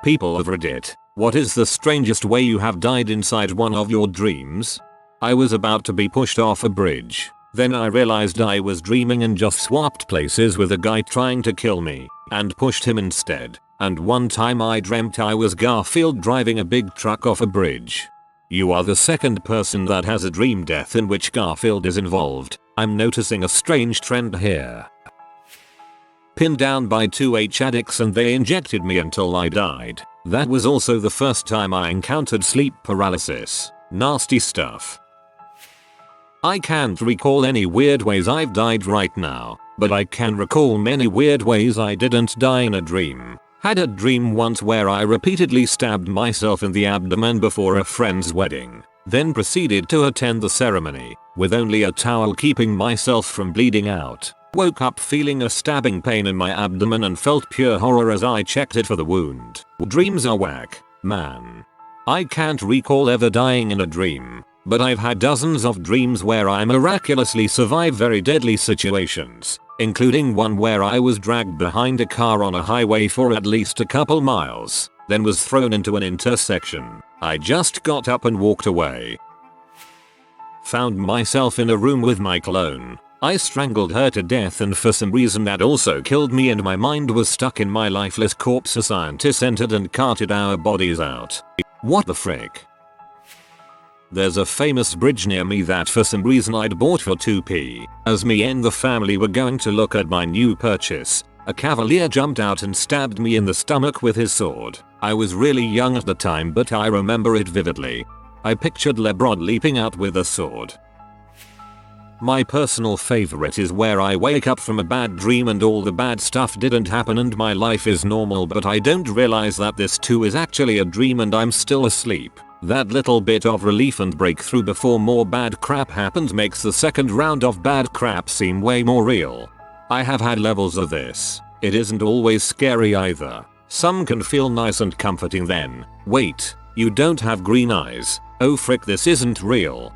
People of Reddit, what is the strangest way you have died inside one of your dreams? I was about to be pushed off a bridge. Then I realized I was dreaming and just swapped places with a guy trying to kill me and pushed him instead. And one time I dreamt I was Garfield driving a big truck off a bridge. You are the second person that has a dream death in which Garfield is involved. I'm noticing a strange trend here. Pinned down by 2H addicts and they injected me until I died. That was also the first time I encountered sleep paralysis. Nasty stuff. I can't recall any weird ways I've died right now, but I can recall many weird ways I didn't die in a dream. Had a dream once where I repeatedly stabbed myself in the abdomen before a friend's wedding, then proceeded to attend the ceremony, with only a towel keeping myself from bleeding out. Woke up feeling a stabbing pain in my abdomen and felt pure horror as I checked it for the wound. Dreams are whack, man. I can't recall ever dying in a dream, but I've had dozens of dreams where I miraculously survive very deadly situations, including one where I was dragged behind a car on a highway for at least a couple miles, then was thrown into an intersection. I just got up and walked away. Found myself in a room with my clone. I strangled her to death and for some reason that also killed me and my mind was stuck in my lifeless corpse. A scientist entered and carted our bodies out. What the frick? There's a famous bridge near me that for some reason I'd bought for 2p. As me and the family were going to look at my new purchase, a cavalier jumped out and stabbed me in the stomach with his sword. I was really young at the time but I remember it vividly. I pictured LeBron leaping out with a sword. My personal favorite is where I wake up from a bad dream and all the bad stuff didn't happen and my life is normal but I don't realize that this too is actually a dream and I'm still asleep. That little bit of relief and breakthrough before more bad crap happens makes the second round of bad crap seem way more real. I have had levels of this. It isn't always scary either. Some can feel nice and comforting then. Wait, you don't have green eyes. Oh frick, this isn't real.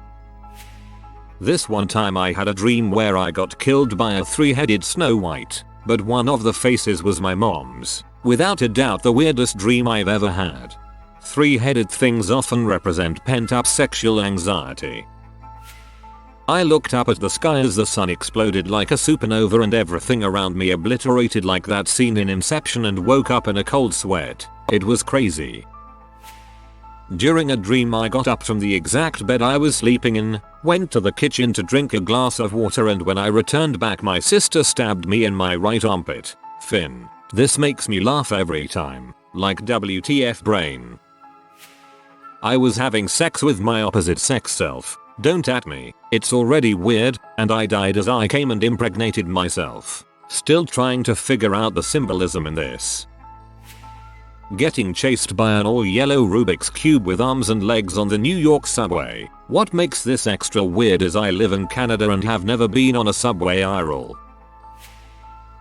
This one time I had a dream where I got killed by a three-headed Snow White, but one of the faces was my mom's. Without a doubt the weirdest dream I've ever had. Three-headed things often represent pent-up sexual anxiety. I looked up at the sky as the sun exploded like a supernova and everything around me obliterated like that scene in Inception and woke up in a cold sweat. It was crazy. During a dream I got up from the exact bed I was sleeping in, went to the kitchen to drink a glass of water and when I returned back my sister stabbed me in my right armpit. Finn. This makes me laugh every time. Like WTF brain. I was having sex with my opposite sex self. Don't at me. It's already weird, and I died as I came and impregnated myself. Still trying to figure out the symbolism in this. Getting chased by an all-yellow Rubik's Cube with arms and legs on the New York subway. What makes this extra weird is I live in Canada and have never been on a subway IRL.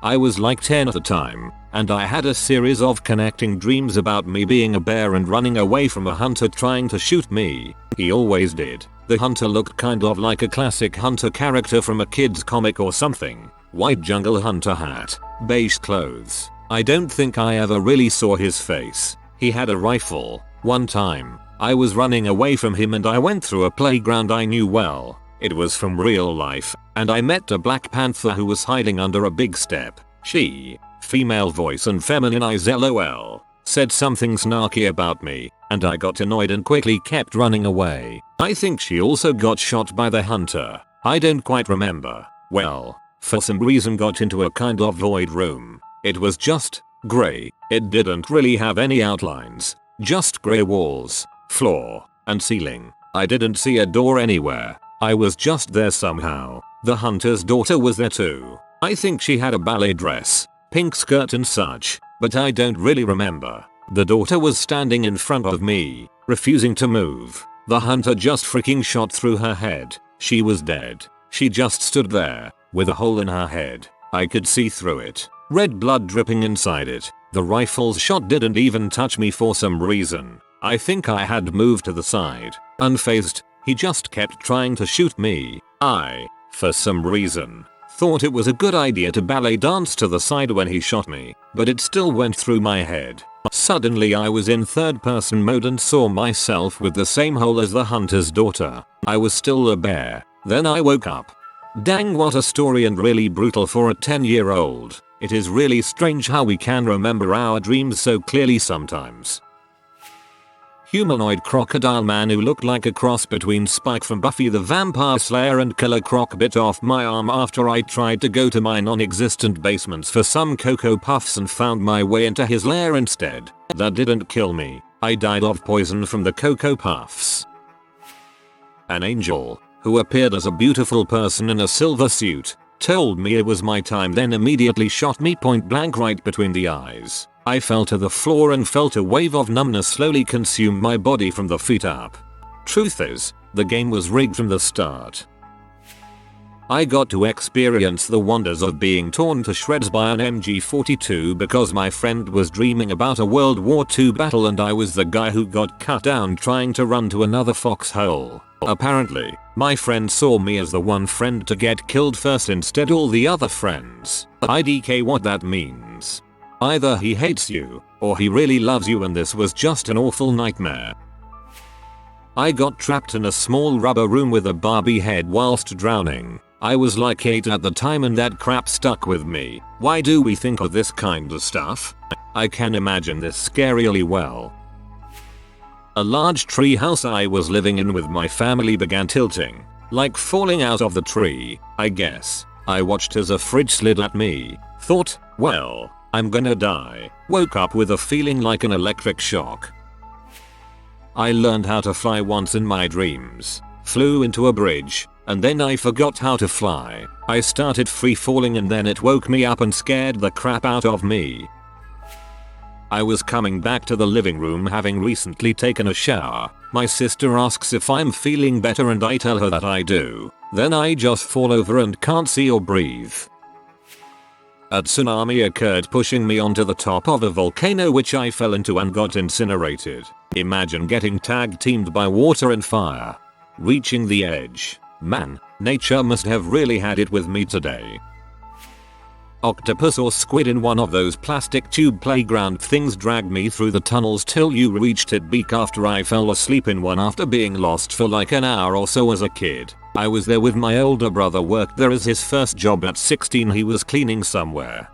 I was like 10 at the time, and I had a series of connecting dreams about me being a bear and running away from a hunter trying to shoot me. He always did. The hunter looked kind of like a classic hunter character from a kid's comic or something. White jungle hunter hat, beige clothes. I don't think I ever really saw his face. He had a rifle. One time, I was running away from him and I went through a playground I knew well. It was from real life, and I met a black panther who was hiding under a big step. She, female voice and feminine eyes lol, said something snarky about me, and I got annoyed and quickly kept running away. I think she also got shot by the hunter. I don't quite remember. Well, for some reason got into a kind of void room. It was just grey. It didn't really have any outlines. Just grey walls, floor, and ceiling. I didn't see a door anywhere. I was just there somehow. The hunter's daughter was there too. I think she had a ballet dress, pink skirt and such, but I don't really remember. The daughter was standing in front of me, refusing to move. The hunter just freaking shot through her head. She was dead. She just stood there, with a hole in her head. I could see through it. Red blood dripping inside it. The rifle's shot didn't even touch me for some reason. I think I had moved to the side. Unfazed, he just kept trying to shoot me. I, for some reason, thought it was a good idea to ballet dance to the side when he shot me, but it still went through my head. Suddenly I was in third person mode and saw myself with the same hole as the hunter's daughter. I was still a bear. Then I woke up. Dang, what a story, and really brutal for a 10-year-old. It is really strange how we can remember our dreams so clearly sometimes. Humanoid crocodile man who looked like a cross between Spike from Buffy the Vampire Slayer and Killer Croc bit off my arm after I tried to go to my non-existent basements for some Cocoa Puffs and found my way into his lair instead. That didn't kill me. I died of poison from the Cocoa Puffs. An angel, who appeared as a beautiful person in a silver suit, told me it was my time, then immediately shot me point blank right between the eyes. I fell to the floor and felt a wave of numbness slowly consume my body from the feet up. Truth is, the game was rigged from the start. I got to experience the wonders of being torn to shreds by an MG42 because my friend was dreaming about a World War II battle and I was the guy who got cut down trying to run to another foxhole. Apparently, my friend saw me as the one friend to get killed first instead all the other friends. IDK what that means. Either he hates you, or he really loves you, and this was just an awful nightmare. I got trapped in a small rubber room with a Barbie head whilst drowning. I was like 8 at the time and that crap stuck with me. Why do we think of this kind of stuff? I can imagine this scarily well. A large tree house I was living in with my family began tilting, like falling out of the tree, I guess. I watched as a fridge slid at me, thought, well, I'm gonna die. Woke up with a feeling like an electric shock. I learned how to fly once in my dreams. Flew into a bridge, and then I forgot how to fly. I started free falling and then it woke me up and scared the crap out of me. I was coming back to the living room having recently taken a shower. My sister asks if I'm feeling better and I tell her that I do. Then I just fall over and can't see or breathe. A tsunami occurred pushing me onto the top of a volcano which I fell into and got incinerated. Imagine getting tag teamed by water and fire. Reaching the edge. Man, nature must have really had it with me today. Octopus or squid in one of those plastic tube playground things dragged me through the tunnels till you reached it beak after I fell asleep in one after being lost for like an hour or so as a kid. I was there with my older brother, worked there as his first job at 16, he was cleaning somewhere.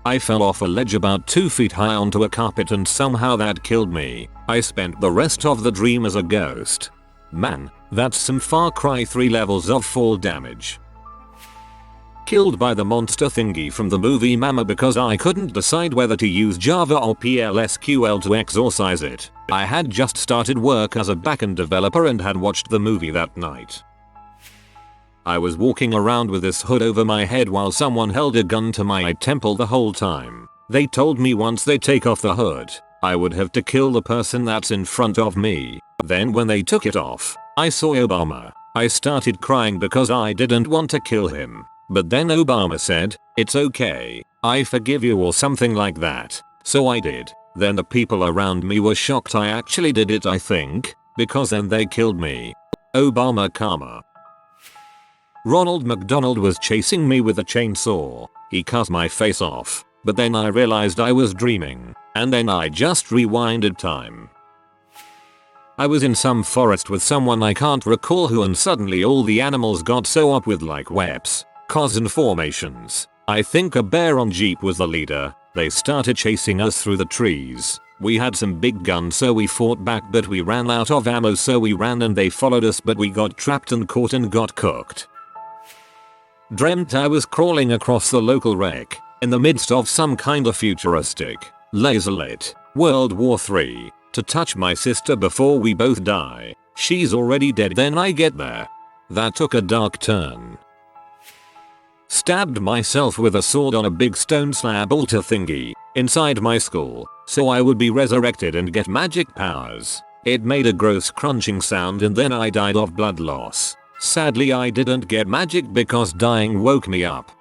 I fell off a ledge about 2 feet high onto a carpet and somehow that killed me. I spent the rest of the dream as a ghost. Man, that's some Far Cry 3 levels of fall damage. Killed by the monster thingy from the movie Mama because I couldn't decide whether to use Java or PLSQL to exorcise it. I had just started work as a backend developer and had watched the movie that night. I was walking around with this hood over my head while someone held a gun to my temple the whole time. They told me once they take off the hood, I would have to kill the person that's in front of me. Then when they took it off, I saw Obama. I started crying because I didn't want to kill him. But then Obama said, "It's okay, I forgive you," or something like that. So I did. Then the people around me were shocked I actually did it, I think, because then they killed me. Obama karma. Ronald McDonald was chasing me with a chainsaw. He cut my face off, but then I realized I was dreaming, and then I just rewinded time. I was in some forest with someone I can't recall who, and suddenly all the animals got so up with like webs, cause and formations. I think a bear on Jeep was the leader. They started chasing us through the trees. We had some big guns so we fought back, but we ran out of ammo so we ran and they followed us, but we got trapped and caught and got cooked. Dreamt I was crawling across the local wreck in the midst of some kinda futuristic, laser-lit World War III to touch my sister before we both die. She's already dead. Then I get there. That took a dark turn. Stabbed myself with a sword on a big stone slab altar thingy inside my skull so I would be resurrected and get magic powers. It made a gross crunching sound and then I died of blood loss. Sadly I didn't get magic because dying woke me up.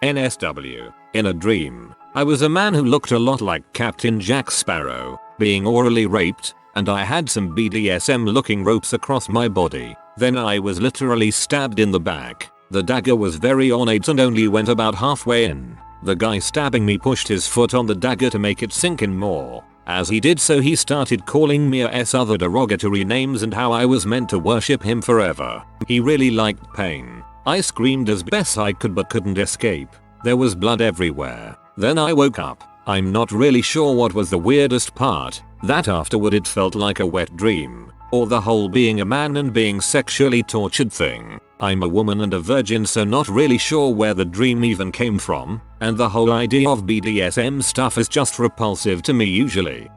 NSW. In a dream, I was a man who looked a lot like Captain Jack Sparrow, being orally raped, and I had some BDSM looking ropes across my body. Then I was literally stabbed in the back. The dagger was very ornate and only went about halfway in. The guy stabbing me pushed his foot on the dagger to make it sink in more. As he did so, he started calling me other derogatory names and how I was meant to worship him forever. He really liked pain. I screamed as best I could but couldn't escape. There was blood everywhere. Then I woke up. I'm not really sure what was the weirdest part, that afterward it felt like a wet dream, or the whole being a man and being sexually tortured thing. I'm a woman and a virgin, so not really sure where the dream even came from, and the whole idea of BDSM stuff is just repulsive to me usually.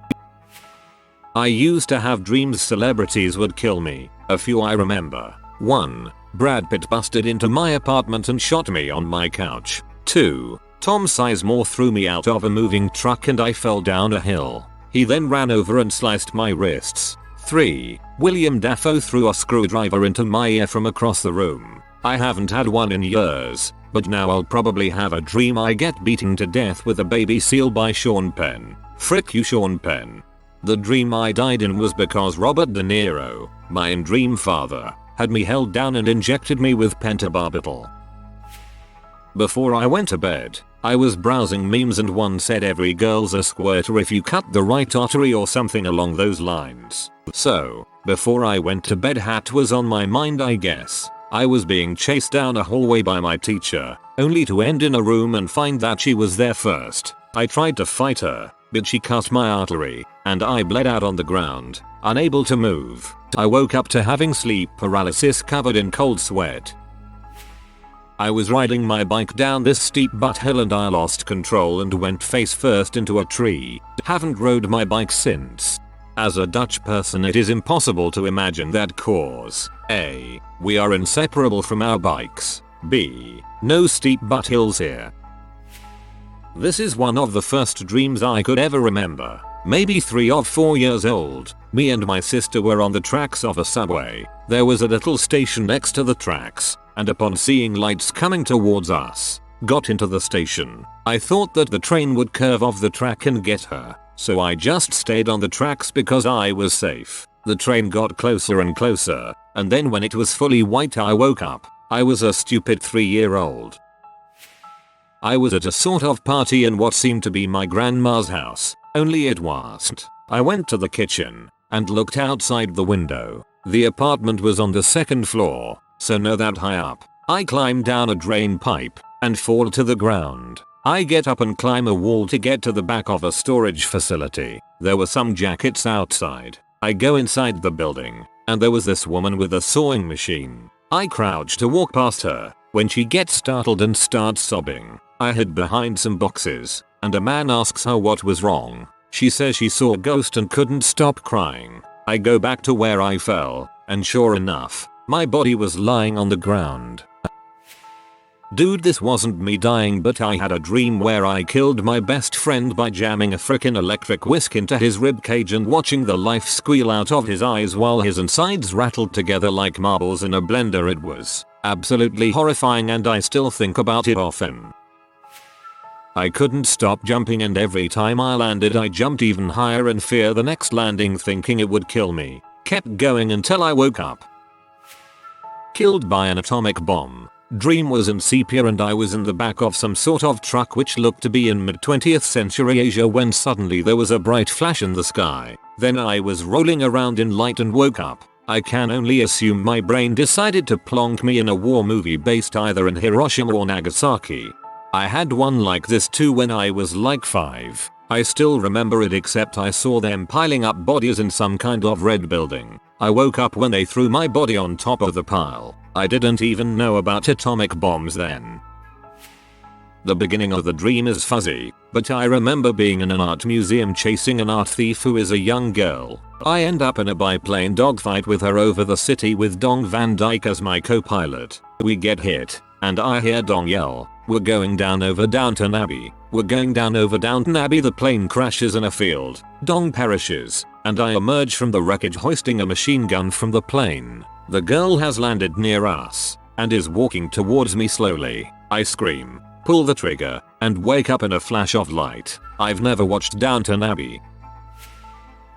I used to have dreams celebrities would kill me. A few I remember. 1. Brad Pitt busted into my apartment and shot me on my couch. 2. Tom Sizemore threw me out of a moving truck and I fell down a hill. He then ran over and sliced my wrists. 3. William Dafoe threw a screwdriver into my ear from across the room. I haven't had one in years, but now I'll probably have a dream I get beaten to death with a baby seal by Sean Penn. Frick you, Sean Penn. The dream I died in was because Robert De Niro, my in-dream father, had me held down and injected me with pentobarbital. Before I went to bed, I was browsing memes and one said every girl's a squirter if you cut the right artery or something along those lines. So, before I went to bed, hat was on my mind I guess. I was being chased down a hallway by my teacher, only to end in a room and find that she was there first. I tried to fight her, but she cut my artery, and I bled out on the ground, unable to move. I woke up to having sleep paralysis covered in cold sweat. I was riding my bike down this steep butt hill and I lost control and went face first into a tree. Haven't rode my bike since. As a Dutch person, it is impossible to imagine that cause A. We are inseparable from our bikes. B. No steep butt hills here. This is one of the first dreams I could ever remember. Maybe 3 or 4 years old. Me and my sister were on the tracks of a subway. There was a little station next to the tracks, and upon seeing lights coming towards us, got into the station. I thought that the train would curve off the track and get her, so I just stayed on the tracks because I was safe. The train got closer and closer, and then when it was fully white I woke up. I was a stupid 3-year-old. I was at a sort of party in what seemed to be my grandma's house, only it wasn't. I went to the kitchen and looked outside the window. The apartment was on the 2nd floor, so not that high up. I climbed down a drain pipe and fall to the ground. I get up and climb a wall to get to the back of a storage facility. There were some jackets outside. I go inside the building, and there was this woman with a sewing machine. I crouch to walk past her when she gets startled and starts sobbing. I hid behind some boxes, and a man asks her what was wrong. She says she saw a ghost and couldn't stop crying. I go back to where I fell, and sure enough, my body was lying on the ground. Dude, this wasn't me dying, but I had a dream where I killed my best friend by jamming a frickin' electric whisk into his ribcage and watching the life squeal out of his eyes while his insides rattled together like marbles in a blender. It was absolutely horrifying and I still think about it often. I couldn't stop jumping and every time I landed I jumped even higher in fear the next landing, thinking it would kill me. Kept going until I woke up. Killed by an atomic bomb. Dream was in sepia and I was in the back of some sort of truck which looked to be in mid-20th century Asia when suddenly there was a bright flash in the sky. Then I was rolling around in light and woke up. I can only assume my brain decided to plonk me in a war movie based either in Hiroshima or Nagasaki. I had one like this too when I was like 5. I still remember it, except I saw them piling up bodies in some kind of red building. I woke up when they threw my body on top of the pile. I didn't even know about atomic bombs then. The beginning of the dream is fuzzy, but I remember being in an art museum chasing an art thief who is a young girl. I end up in a biplane dogfight with her over the city with Dong Van Dyke as my co-pilot. We get hit, and I hear Dong yell, "We're going down over Downton Abbey. We're going down over Downton Abbey." The plane crashes in a field. Dong perishes, and I emerge from the wreckage hoisting a machine gun from the plane. The girl has landed near us, and is walking towards me slowly. I scream, pull the trigger, and wake up in a flash of light. I've never watched Downton Abbey.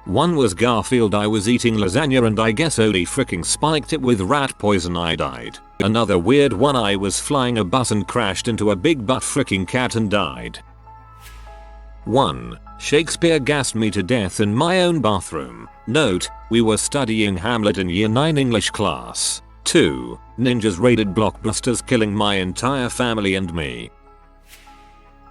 One was Garfield, I was eating lasagna and I guess Oli freaking spiked it with rat poison, I died. Another weird one, I was flying a bus and crashed into a big butt freaking cat and died. 1. Shakespeare gassed me to death in my own bathroom. Note, we were studying Hamlet in year 9 English class. 2. Ninjas raided Blockbusters, killing my entire family and me.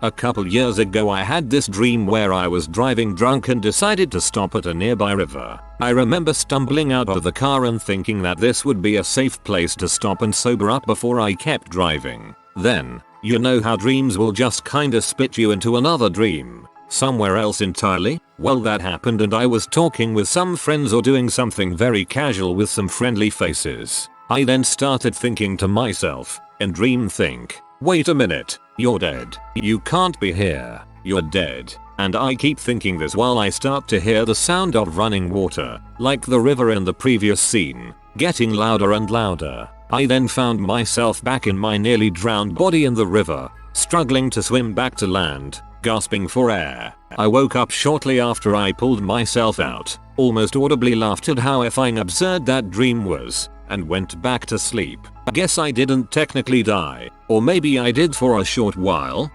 A couple years ago I had this dream where I was driving drunk and decided to stop at a nearby river. I remember stumbling out of the car and thinking that this would be a safe place to stop and sober up before I kept driving. Then, you know how dreams will just kinda spit you into another dream, somewhere else entirely? Well, that happened and I was talking with some friends or doing something very casual with some friendly faces. I then started thinking to myself, in dream think, wait a minute, you're dead. You can't be here. You're dead. And I keep thinking this while I start to hear the sound of running water, like the river in the previous scene, getting louder and louder. I then found myself back in my nearly drowned body in the river, struggling to swim back to land, gasping for air. I woke up shortly after I pulled myself out, almost audibly laughed at how effing absurd that dream was, and went back to sleep. I guess I didn't technically die, or maybe I did for a short while.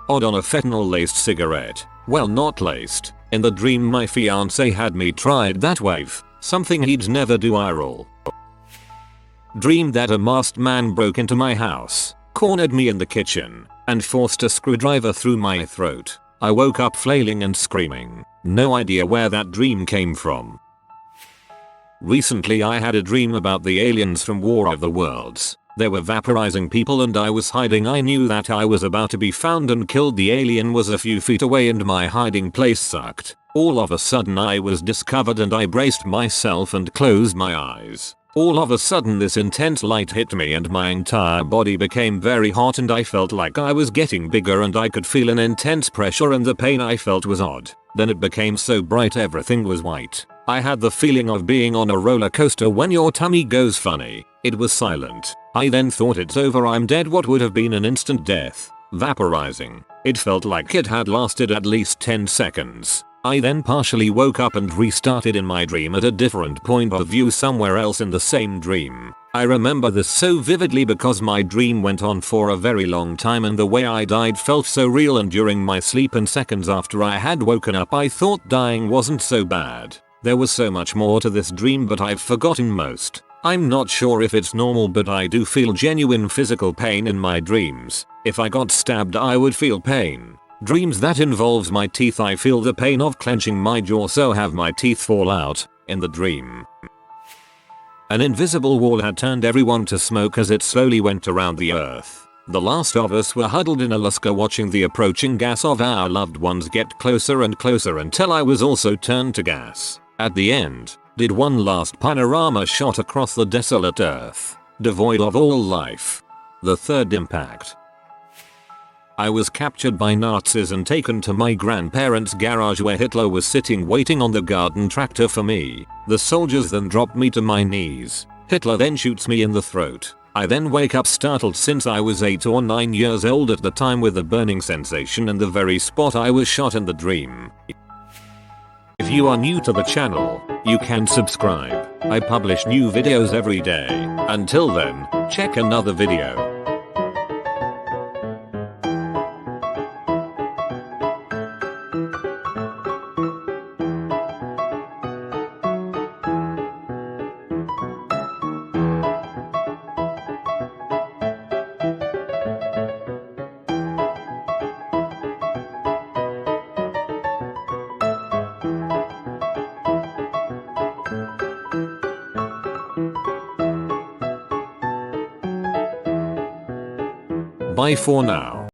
Odd on a fentanyl laced cigarette. Well, not laced. In the dream my fiance had me tried that wave, something he'd never do. Iral. Dreamed that a masked man broke into my house, cornered me in the kitchen, and forced a screwdriver through my throat. I woke up flailing and screaming. No idea where that dream came from. Recently I had a dream about the aliens from War of the Worlds. They were vaporizing people and I was hiding. I knew that I was about to be found and killed. The alien was a few feet away and my hiding place sucked. All of a sudden I was discovered and I braced myself and closed my eyes. All of a sudden this intense light hit me and my entire body became very hot and I felt like I was getting bigger and I could feel an intense pressure and the pain I felt was odd. Then it became so bright everything was white. I had the feeling of being on a roller coaster when your tummy goes funny. It was silent. I then thought it's over, I'm dead. What would have been an instant death, vaporizing. It felt like it had lasted at least 10 seconds. I then partially woke up and restarted in my dream at a different point of view somewhere else in the same dream. I remember this so vividly because my dream went on for a very long time and the way I died felt so real, and during my sleep and seconds after I had woken up I thought dying wasn't so bad. There was so much more to this dream but I've forgotten most. I'm not sure if it's normal but I do feel genuine physical pain in my dreams. If I got stabbed I would feel pain. Dreams that involves my teeth I feel the pain of clenching my jaw, so have my teeth fall out in the dream. An invisible wall had turned everyone to smoke as it slowly went around the earth. The last of us were huddled in Alaska watching the approaching gas of our loved ones get closer and closer until I was also turned to gas. At the end, did one last panorama shot across the desolate earth, devoid of all life. The third impact. I was captured by Nazis and taken to my grandparents' garage where Hitler was sitting waiting on the garden tractor for me. The soldiers then dropped me to my knees. Hitler then shoots me in the throat. I then wake up startled since I was 8 or 9 years old at the time with a burning sensation in the very spot I was shot in the dream. If you are new to the channel, you can subscribe. I publish new videos every day. Until then, check another video. Bye for now.